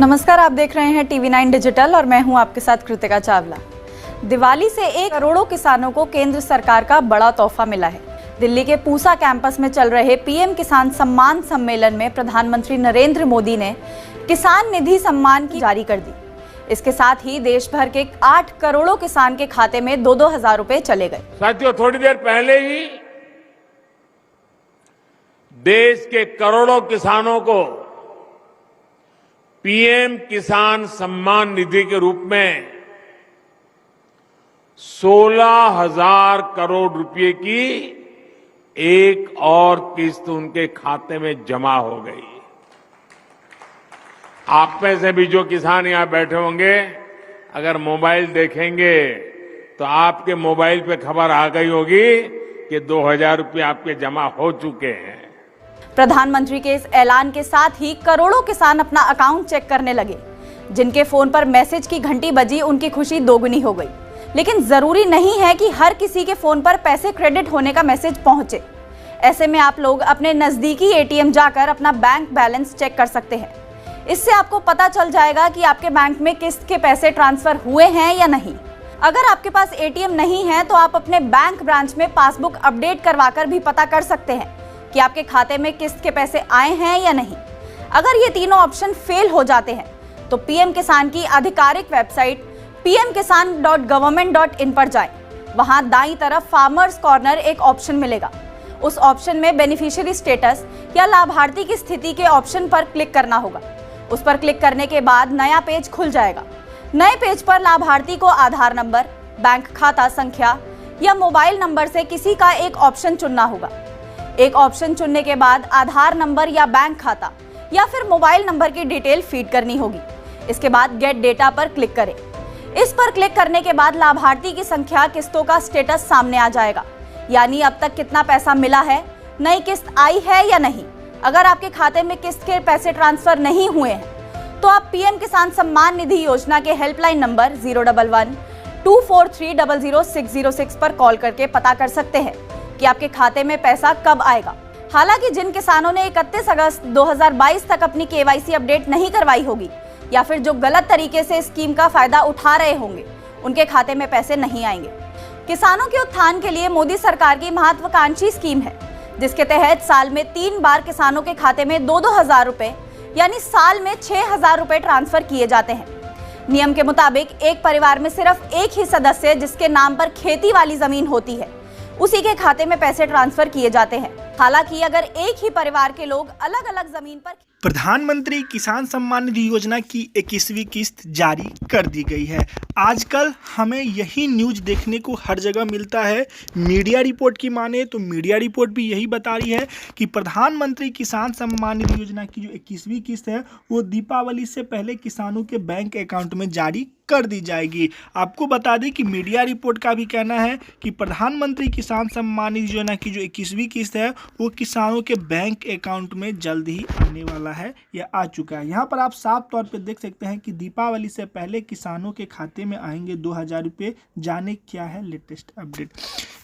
नमस्कार, आप देख रहे हैं TV9 डिजिटल और मैं हूं आपके साथ कृतिका चावला। दिवाली से 1 करोड़ों किसानों को केंद्र सरकार का बड़ा तोहफा मिला है। दिल्ली के पूसा कैंपस में चल रहे पीएम किसान सम्मान सम्मेलन में प्रधानमंत्री नरेंद्र मोदी ने किसान निधि सम्मान की जारी कर दी। इसके साथ ही देश भर के 8 करोड़ों किसान के खाते में 2-2 हजार रुपए चले गए। साथियों, थोड़ी देर पहले ही देश के करोड़ों किसानों को पीएम किसान सम्मान निधि के रूप में 16,000 करोड़ रुपए की एक और किस्त उनके खाते में जमा हो गई। आप में से भी जो किसान यहां बैठे होंगे, अगर मोबाइल देखेंगे तो आपके मोबाइल पे खबर आ गई होगी कि 2,000 रुपये आपके जमा हो चुके हैं। प्रधानमंत्री के इस ऐलान के साथ ही करोड़ों किसान अपना अकाउंट चेक करने लगे। जिनके फोन पर मैसेज की घंटी बजी, उनकी खुशी दोगुनी हो गई। लेकिन जरूरी नहीं है कि हर किसी के फोन पर पैसे क्रेडिट होने का मैसेज पहुंचे। ऐसे में आप लोग अपने नजदीकी एटीएम जाकर अपना बैंक बैलेंस चेक कर सकते हैं। इससे आपको पता चल जाएगा कि आपके बैंक में किस्त के पैसे ट्रांसफर हुए हैं या नहीं। अगर आपके पास एटीएम नहीं है तो आप अपने बैंक ब्रांच में पासबुक अपडेट करवाकर भी पता कर सकते हैं कि आपके खाते में किस्त के पैसे आए हैं या नहीं। अगर ये तीनों ऑप्शन फेल हो जाते हैं तो पीएम किसान की आधिकारिक वेबसाइट pmkisan.government.in पर जाएं। वहां दाईं तरफ फार्मर्स कॉर्नर एक ऑप्शन मिलेगा। उस ऑप्शन में बेनिफिशियरी स्टेटस या लाभार्थी की स्थिति के ऑप्शन पर क्लिक करना होगा। उस पर क्लिक करने के बाद नया पेज खुल जाएगा। नए पेज पर लाभार्थी को आधार नंबर, बैंक खाता संख्या या मोबाइल नंबर से किसी का एक ऑप्शन चुनना होगा। एक ऑप्शन चुनने के बाद आधार नंबर या बैंक खाता या फिर मोबाइल नंबर की डिटेल फीड करनी होगी। इसके बाद गेट डेटा पर क्लिक करें। इस पर क्लिक करने के बाद लाभार्थी की संख्या, किस्तों का स्टेटस सामने आ जाएगा, यानी अब तक कितना पैसा मिला है, नई किस्त आई है या नहीं। अगर आपके खाते में किस्त के पैसे ट्रांसफर नहीं हुए हैं तो आप पीएम किसान सम्मान निधि योजना के हेल्पलाइन नंबर 011-243-00606 पर कॉल करके पता कर सकते हैं कि आपके खाते में पैसा कब आएगा। हालांकि जिन किसानों ने 31 अगस्त 2022 तक अपनी केवाईसी अपडेट नहीं करवाई होगी या फिर जो गलत तरीके से स्कीम का फायदा उठा रहे होंगे, उनके खाते में पैसे नहीं आएंगे। किसानों के उत्थान के लिए मोदी सरकार की महत्वाकांक्षी स्कीम है, जिसके तहत साल में 3 बार किसानों के खाते में 2-2 हजार रुपए यानी साल में 6,000 रुपए ट्रांसफर किए जाते हैं। नियम के मुताबिक एक परिवार में सिर्फ एक ही सदस्य जिसके नाम पर खेती वाली जमीन होती है, उसी के खाते में पैसे ट्रांसफर किए जाते हैं। हालांकि अगर एक ही परिवार के लोग अलग अलग जमीन पर। प्रधानमंत्री किसान सम्मान निधि योजना की 21वीं किस्त जारी कर दी गई है। आजकल हमें यही न्यूज देखने को हर जगह मिलता है। मीडिया रिपोर्ट की माने तो मीडिया रिपोर्ट भी यही बता रही है कि प्रधानमंत्री किसान सम्मान निधि योजना की जो 21वीं किस्त है वो दीपावली से पहले किसानों के बैंक अकाउंट में जारी कर दी जाएगी। आपको बता दें कि मीडिया रिपोर्ट का भी कहना है कि प्रधानमंत्री किसान सम्मान निधि योजना की जो 21वीं किस्त है वो किसानों के बैंक अकाउंट में जल्द ही आने वाला है या आ चुका है। यहाँ पर आप साफ तौर पे देख सकते हैं कि दीपावली से पहले किसानों के खाते में आएंगे 2,000 रुपये। जाने क्या है लेटेस्ट अपडेट।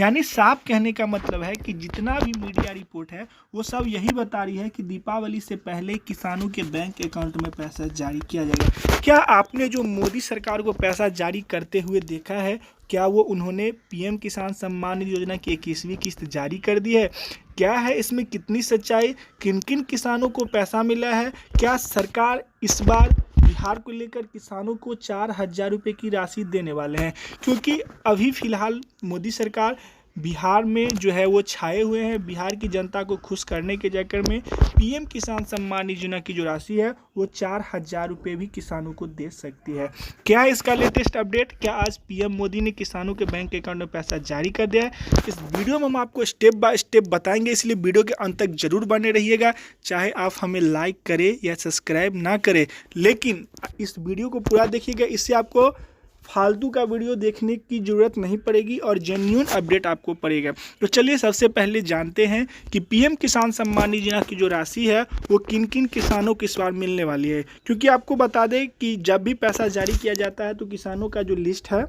यानी साफ कहने का मतलब है कि जितना भी मीडिया रिपोर्ट है वो सब यही बता रही है कि दीपावली से पहले किसानों के बैंक अकाउंट में पैसा जारी किया जाएगा। क्या आपने जो मोदी सरकार को पैसा जारी करते हुए देखा है? क्या वो उन्होंने पीएम किसान सम्मान निधि योजना की 21वीं किस्त जारी कर दी है? क्या है इसमें कितनी सच्चाई? किन किन किसानों को पैसा मिला है? क्या सरकार इस बार बिहार को लेकर किसानों को 4,000 रुपये की राशि देने वाले हैं? क्योंकि अभी फिलहाल मोदी सरकार बिहार में जो है वो छाए हुए हैं। बिहार की जनता को खुश करने के चक्कर में पीएम किसान सम्मान निधि योजना की जो राशि है वो 4,000 रुपये भी किसानों को दे सकती है। क्या है इसका लेटेस्ट अपडेट? क्या आज पीएम मोदी ने किसानों के बैंक अकाउंट में पैसा जारी कर दिया है? इस वीडियो में हम आपको स्टेप बाय स्टेप बताएंगे, इसलिए वीडियो के अंत तक जरूर बने रहिएगा। चाहे आप हमें लाइक करें या सब्सक्राइब ना करें, लेकिन इस वीडियो को पूरा देखिएगा। इससे आपको फालतू का वीडियो देखने की ज़रूरत नहीं पड़ेगी और जेन्युइन अपडेट आपको पड़ेगा। तो चलिए सबसे पहले जानते हैं कि पीएम किसान सम्मान निधि योजना की जो राशि है वो किन किन किसानों को इस बार मिलने वाली है। क्योंकि आपको बता दें कि जब भी पैसा जारी किया जाता है तो किसानों का जो लिस्ट है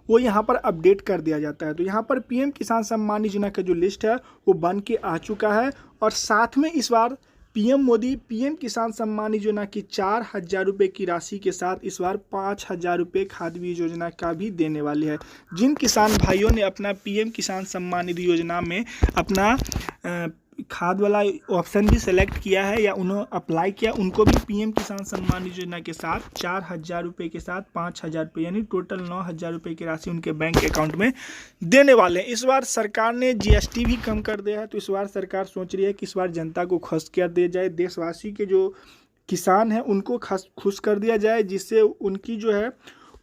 वो यहाँ पर अपडेट कर दिया जाता है। तो यहाँ पर पीएम किसान सम्मान निधि योजना का जो लिस्ट है वो बन के आ चुका है और साथ में इस बार पीएम मोदी पीएम किसान सम्मान योजना की 4,000 रुपये की राशि के साथ इस बार 5,000 रुपये खाद बीज योजना का भी देने वाले हैं। जिन किसान भाइयों ने अपना पीएम किसान सम्मान निधि योजना में अपना खाद वाला ऑप्शन भी सेलेक्ट किया है या उन्होंने अप्लाई किया, उनको भी पीएम किसान सम्मान योजना के साथ 4,000 रुपये के साथ 5,000 रुपये यानी टोटल 9,000 रुपये की राशि उनके बैंक अकाउंट में देने वाले हैं। इस बार सरकार ने जीएसटी भी कम कर दिया है, तो इस बार सरकार सोच रही है कि इस बार जनता को खुश कर दिया जाए, देशवासी के जो किसान हैं उनको खुश कर दिया जाए, जिससे उनकी जो है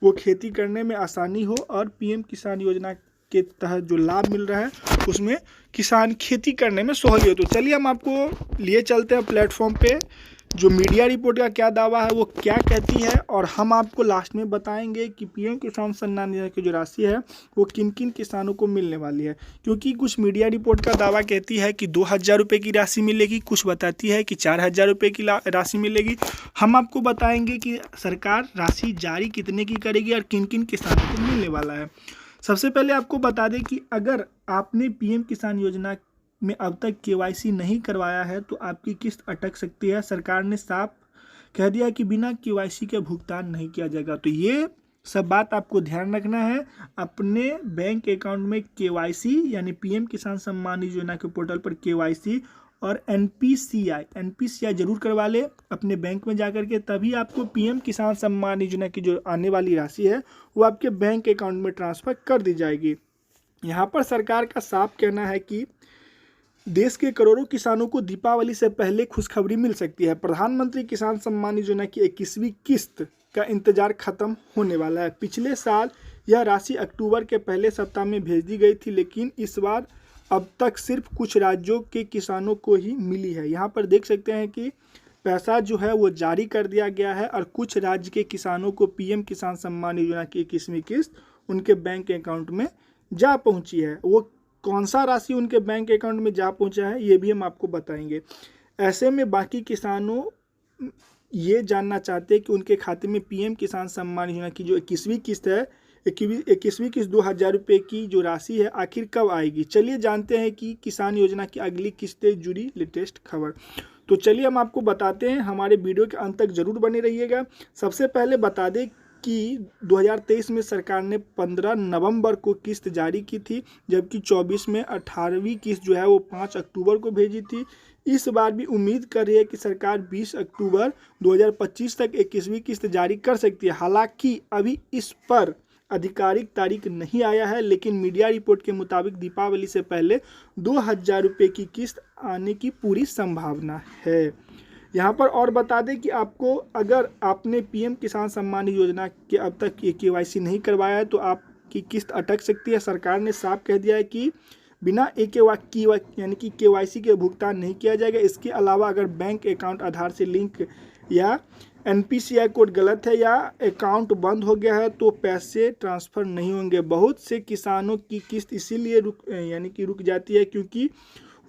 वो खेती करने में आसानी हो और पीएम किसान योजना के तहत जो लाभ मिल रहा है उसमें किसान खेती करने में सहूलियत हो। तो चलिए हम आपको लिए चलते हैं प्लेटफॉर्म पे, जो मीडिया रिपोर्ट का क्या दावा है वो क्या कहती है, और हम आपको लास्ट में बताएंगे कि पीएम किसान सम्मान निधि की जो राशि है वो किन किन किसानों को मिलने वाली है। क्योंकि कुछ मीडिया रिपोर्ट का दावा कहती है कि 2,000 रुपये की राशि मिलेगी, कुछ बताती है कि 4,000 रुपये की राशि मिलेगी। हम आपको बताएंगे कि सरकार राशि जारी कितने की करेगी और किन किन किसानों को मिलने वाला है। सबसे पहले आपको बता दें कि अगर आपने पीएम किसान योजना में अब तक केवाईसी नहीं करवाया है तो आपकी किस्त अटक सकती है। सरकार ने साफ कह दिया कि बिना केवाईसी के भुगतान नहीं किया जाएगा। तो ये सब बात आपको ध्यान रखना है। अपने बैंक अकाउंट में केवाईसी यानी पीएम किसान सम्मान योजना के पोर्टल पर केवाईसी और एनपीसीआई जरूर करवा ले अपने बैंक में जाकर के, तभी आपको पीएम किसान सम्मान योजना की जो आने वाली राशि है वो आपके बैंक अकाउंट में ट्रांसफ़र कर दी जाएगी। यहाँ पर सरकार का साफ कहना है कि देश के करोड़ों किसानों को दीपावली से पहले खुशखबरी मिल सकती है। प्रधानमंत्री किसान सम्मान योजना की 21वीं किस्त का इंतजार खत्म होने वाला है। पिछले साल यह राशि अक्टूबर के पहले सप्ताह में भेज दी गई थी, लेकिन इस बार अब तक सिर्फ कुछ राज्यों के किसानों को ही मिली है। यहाँ पर देख सकते हैं कि पैसा जो है वो जारी कर दिया गया है और कुछ राज्य के किसानों को पीएम किसान सम्मान योजना की 21वीं किस्त उनके बैंक अकाउंट में जा पहुँची है। वो कौन सा राशि उनके बैंक अकाउंट में जा पहुँचा है ये भी हम आपको बताएंगे। ऐसे में बाकी किसानों ये जानना चाहते हैं कि उनके खाते में पीएम किसान सम्मान योजना की जो 21वीं किस्त है 21वीं किस्त 2,000 रुपये की जो राशि है आखिर कब आएगी। चलिए जानते हैं कि किसान योजना की अगली किस्तें जुड़ी लेटेस्ट खबर। तो चलिए हम आपको बताते हैं, हमारे वीडियो के अंत तक जरूर बने रहिएगा। सबसे पहले बता दें कि 2023 में सरकार ने 15 नवंबर को किस्त जारी की थी, जबकि 24 में 18वीं किस्त जो है वो 5 अक्टूबर को भेजी थी। इस बार भी उम्मीद कर रही है कि सरकार 20 अक्टूबर 2025 तक 21वीं किस्त जारी कर सकती है। हालांकि अभी इस पर आधिकारिक तारीख नहीं आया है, लेकिन मीडिया रिपोर्ट के मुताबिक दीपावली से पहले 2,000 रुपये की किस्त आने की पूरी संभावना है। यहाँ पर और बता दें कि आपको अगर आपने पीएम किसान सम्मान योजना के अब तक ये केवाईसी नहीं करवाया है तो आपकी किस्त अटक सकती है। सरकार ने साफ कह दिया है कि बिना यानी कि केवाईसी के भुगतान नहीं किया जाएगा। इसके अलावा अगर बैंक अकाउंट आधार से लिंक या एनपीसीआई कोड गलत है या अकाउंट बंद हो गया है तो पैसे ट्रांसफ़र नहीं होंगे। बहुत से किसानों की किस्त इसीलिए रुक जाती है क्योंकि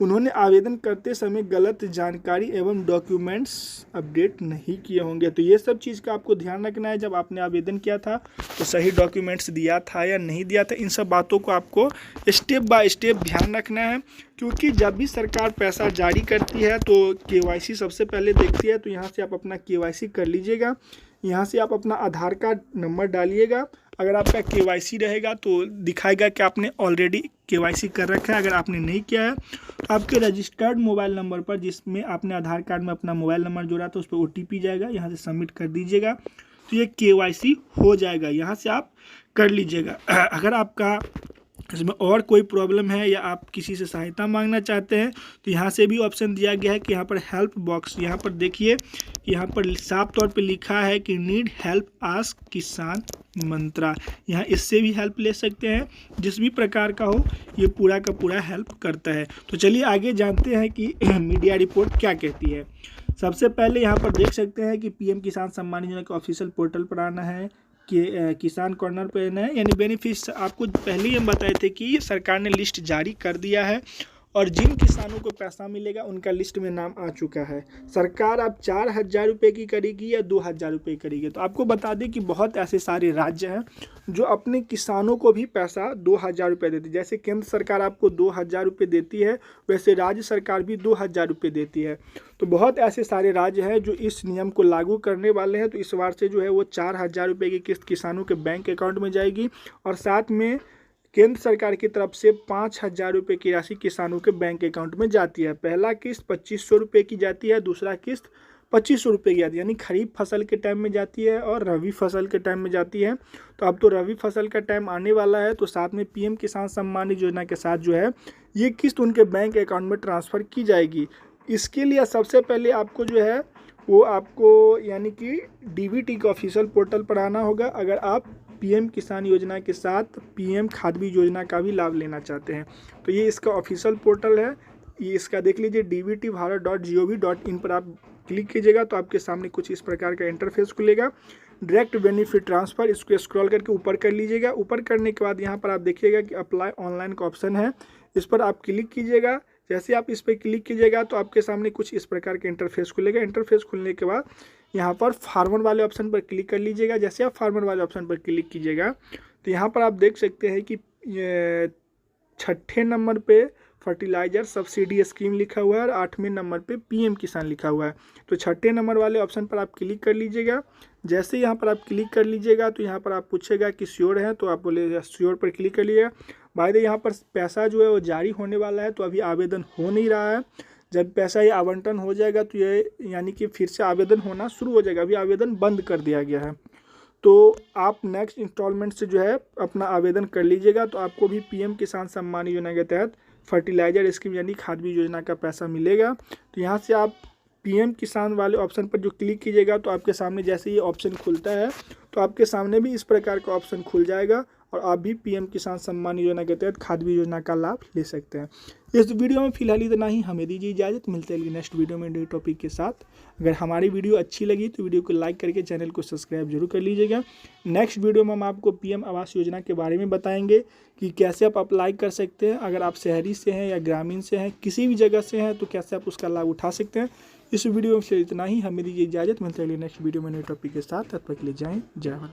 उन्होंने आवेदन करते समय गलत जानकारी एवं डॉक्यूमेंट्स अपडेट नहीं किए होंगे। तो ये सब चीज़ का आपको ध्यान रखना है। जब आपने आवेदन किया था तो सही डॉक्यूमेंट्स दिया था या नहीं दिया था, इन सब बातों को आपको स्टेप बाय स्टेप ध्यान रखना है। क्योंकि जब भी सरकार पैसा जारी करती है तो केवाईसी सबसे पहले देखती है। तो यहाँ से आप अपना केवाईसी कर लीजिएगा। यहाँ से आप अपना आधार कार्ड नंबर डालिएगा। अगर आपका केवाईसी रहेगा तो दिखाएगा कि आपने ऑलरेडी केवाईसी कर रखा है। अगर आपने नहीं किया है तो आपके रजिस्टर्ड मोबाइल नंबर पर जिसमें आपने आधार कार्ड में अपना मोबाइल नंबर जोड़ा था उस पर OTP जाएगा, यहाँ से सबमिट कर दीजिएगा तो ये केवाईसी हो जाएगा। यहाँ से आप कर लीजिएगा। अगर आपका इसमें और कोई प्रॉब्लम है या आप किसी से सहायता मांगना चाहते हैं तो यहाँ से भी ऑप्शन दिया गया है कि यहाँ पर हेल्प बॉक्स, यहाँ पर देखिए यहाँ पर साफ तौर पे लिखा है कि नीड हेल्प आस्क किसान मंत्रा। यहाँ इससे भी हेल्प ले सकते हैं। जिस भी प्रकार का हो ये पूरा का पूरा हेल्प करता है। तो चलिए आगे जानते हैं कि मीडिया रिपोर्ट क्या कहती है। सबसे पहले यहाँ पर देख सकते हैं कि पीएम किसान सम्मान योजना के ऑफिशियल पोर्टल पर आना है कि किसान कॉर्नर पे ना है, यानी बेनिफिट्स आपको पहले ही हम बताए थे कि सरकार ने लिस्ट जारी कर दिया है और जिन किसानों को पैसा मिलेगा उनका लिस्ट में नाम आ चुका है। सरकार अब 4,000 रुपये की करेगी या 2,000 रुपये करेगी। तो आपको बता दें कि बहुत ऐसे सारे राज्य हैं जो अपने किसानों को भी पैसा 2,000 रुपये देती है। जैसे केंद्र सरकार आपको 2,000 रुपये देती है, वैसे राज्य सरकार भी 2,000 रुपये देती है। तो बहुत ऐसे सारे राज्य हैं जो इस नियम को लागू करने वाले हैं। तो इस बार से जो है वो 4,000 रुपये की किस्त किसानों के बैंक अकाउंट में जाएगी और साथ में केंद्र सरकार की तरफ से 5,000 रुपये की राशि किसानों के बैंक अकाउंट में जाती है। पहला किस्त 2,500 रुपये की जाती है, दूसरा किस्त 2,500 रुपये की जाती है, यानी खरीफ फसल के टाइम में जाती है और रबी फसल के टाइम में जाती है। तो अब तो रबी फसल का टाइम आने वाला है, तो साथ में पीएम किसान सम्मान निधि योजना के साथ जो है ये किस्त उनके बैंक अकाउंट में ट्रांसफ़र की जाएगी। इसके लिए सबसे पहले आपको जो है वो आपको यानी कि डीबीटी के ऑफिशियल पोर्टल पर आना होगा अगर आप पीएम किसान योजना के साथ पीएम खाद बीज योजना का भी लाभ लेना चाहते हैं। तो ये इसका ऑफिशियल पोर्टल है, ये इसका देख लीजिए dbtbharat.gov.in पर आप क्लिक कीजिएगा तो आपके सामने कुछ इस प्रकार का इंटरफेस खुलेगा। डायरेक्ट बेनिफिट ट्रांसफ़र, इसको स्क्रॉल करके ऊपर कर लीजिएगा। ऊपर करने के बाद यहाँ पर आप देखिएगा कि अप्लाई ऑनलाइन का ऑप्शन है, इस पर आप क्लिक कीजिएगा। जैसे आप इस पर क्लिक कीजिएगा तो आपके सामने कुछ इस प्रकार का इंटरफेस खुलेगा। इंटरफेस खुलने के बाद यहाँ पर फार्मर वाले ऑप्शन पर क्लिक कर लीजिएगा। जैसे आप फार्मर वाले ऑप्शन पर क्लिक कीजिएगा तो यहाँ पर आप देख सकते हैं कि 6ठे नंबर पे फर्टिलाइजर सब्सिडी स्कीम लिखा हुआ है और 8वें नंबर पे पीएम किसान लिखा हुआ है। तो 6ठे नंबर वाले ऑप्शन पर आप क्लिक कर लीजिएगा। जैसे यहाँ पर आप क्लिक कर लीजिएगा तो यहाँ पर आप पूछेगा कि श्योर है, तो आप बोले श्योर पर क्लिक कर लीजिएगा। भाई दे यहाँ पर पैसा जो है वो जारी होने वाला है, तो अभी आवेदन हो नहीं रहा है। जब पैसा ये आवंटन हो जाएगा तो ये यानी कि फिर से आवेदन होना शुरू हो जाएगा। अभी आवेदन बंद कर दिया गया है, तो आप नेक्स्ट इंस्टॉलमेंट से जो है अपना आवेदन कर लीजिएगा। तो आपको भी पीएम किसान सम्मान योजना के तहत फर्टिलाइजर स्कीम यानी खाद बीज योजना का पैसा मिलेगा। तो यहाँ से आप पीएम किसान वाले ऑप्शन पर जो क्लिक कीजिएगा तो आपके सामने जैसे ये ऑप्शन खुलता है तो आपके सामने भी इस प्रकार का ऑप्शन खुल जाएगा और आप भी पीएम किसान सम्मान योजना के तहत खाद बीज योजना का लाभ ले सकते हैं। इस वीडियो में फिलहाल इतना ही, हमें दीजिए इजाज़त। मिलते हैं नेक्स्ट वीडियो में नए टॉपिक के साथ। अगर हमारी वीडियो अच्छी लगी तो वीडियो को लाइक करके चैनल को सब्सक्राइब जरूर कर लीजिएगा। नेक्स्ट वीडियो में हम आपको पीएम आवास योजना के बारे में बताएंगे कि कैसे आप अप्लाई कर सकते हैं। अगर आप शहरी से हैं या ग्रामीण से हैं, किसी भी जगह से हैं, तो कैसे आप उसका लाभ उठा सकते हैं। इस वीडियो में इतना ही, हमें दीजिए इजाज़त। मिलते हैं नेक्स्ट वीडियो में नए टॉपिक के साथ। तब तक के लिए जय हिंद, जय भारत।